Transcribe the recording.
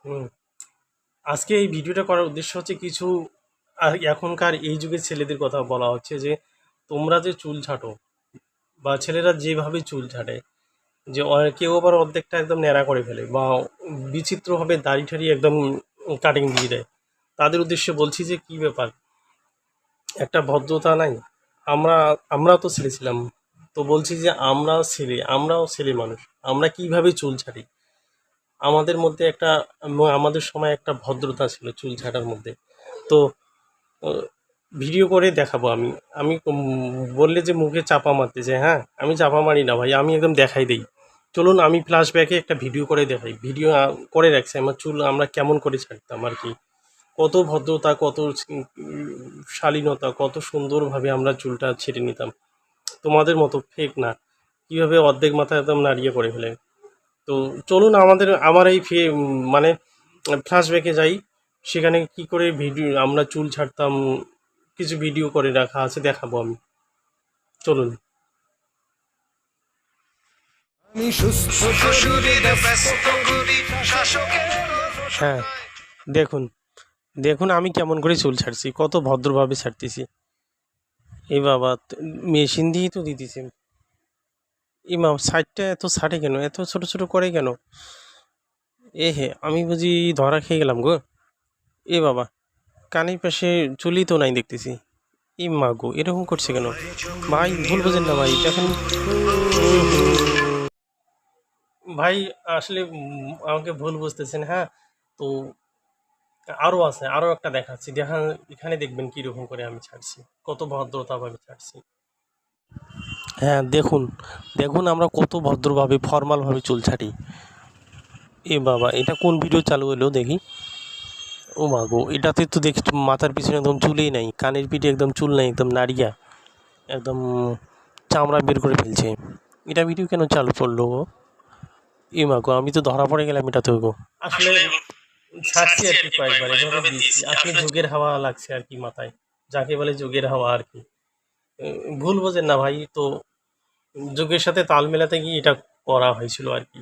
হুম। আজকে এই ভিডিওটা করার উদ্দেশ্য হচ্ছে কিছু এখনকার এই যুগের ছেলেদের কথা বলা হচ্ছে যে তোমরা যে চুল ছাঁটো বা ছেলেরা যেভাবে চুল ছাঁটে যে কেউ আবার অর্ধেকটা একদম ন্যাড়া করে ফেলে বা বিচিত্রভাবে দাড়ি ঠাড়ি একদম কাটিং দিয়ে দেয়। তাদের উদ্দেশ্যে বলছি যে কি ব্যাপার, একটা ভদ্রতা নাই? আমরা আমরাও তো ছেলে ছিলাম, তো বলছি যে আমরাও ছেলে মানুষ, আমরা কিভাবে চুল ছাড়ি। আমাদের মধ্যে আমাদের সময় একটা ভদ্রতা ছিল চুল ছাঁটার মধ্যে। তো ভিডিও করে দেখাবো আমি। বললে যে মুখে চাপা মারতে যে হ্যাঁ, আমি চাপা মারি না ভাই, আমি একদম দেখাই দেই। চলুন আমি ফ্ল্যাশব্যাকে একটা ভিডিও করে দেখাই। ভিডিও করে রাখছি আমার চুল আমরা কেমন করে ছাড়তাম আর কি। কত ভদ্রতা, কত শালীনতা, কত সুন্দরভাবে আমরা চুলটা ছেঁটে নিতাম। তোমাদের মতো ফেক না, কীভাবে অর্ধেক মাথা একদম নাড়িয়ে করে ফেলে। তো চলুন আমার এই মানে ফ্ল্যাশব্যাকে যাই, সেখানে কি করে ভিডিও আমরা চুল ছাড়তাম কিছু ভিডিও করে রাখা আছে, দেখাবো আমি। চলুন। আমি সুস্থ শরীরে ব্যস্ত করি শাসকের হ্যাঁ, দেখুন দেখুন আমি কেমন করে চুল ছাড়ছি, কত ভদ্রভাবে ছাড়তেছি। এই বাবা, মেশিন দিয়েই তো দিতেছি। এই মা, সাইডটা এত ছাড়ে কেন, এত ছোট ছোট করে কেন? এ হে, আমি বুঝি ধরা খেয়ে গেলাম গো। এ বাবা, কানের পাশে চুলই তো নাই দেখতেছি। ই মা গো, এরকম করছে কেন? ভাই ভুল বোঝেন না ভাই, দেখেন। ভাই আসলে আমাকে ভুল বুঝতেছেন, হ্যাঁ। তো আরও আছে, আরও একটা দেখাচ্ছি, এখানে দেখবেন কীরকম করে আমি ছাড়ছি, কত ভদ্রতাভাবে ছাড়ছি। হ্যাঁ, দেখুন দেখুন আমরা কত ভদ্রভাবে ফর্মালভাবে চুল ছাড়ি। এ বাবা, এটা কোন ভিডিও চালু হলো দেখি। ও মা গো, এটাতে তো দেখি মাথার পিছনে একদম চুলই নাই, কানের পিঠে একদম চুল নাই, একদম নাড়িয়া একদম চামড়া বের করে ফেলছে। এটা ভিডিও কেন চালু করলো গো? এ মা গো, আমি তো ধরা পড়ে গেলাম এটাতে গো। আসলে ছাড়ছি আর কি, কয়েকবার এভাবে দিয়েছি, আসলে যুগের হাওয়া লাগছে আর কি মাথায়, যাকে বলে যুগের হাওয়া আর কি। ভুল বোঝেন না ভাই, তো যুগের সাথে তাল মেলাতে গিয়ে এটা করা হয়েছিল আর কি।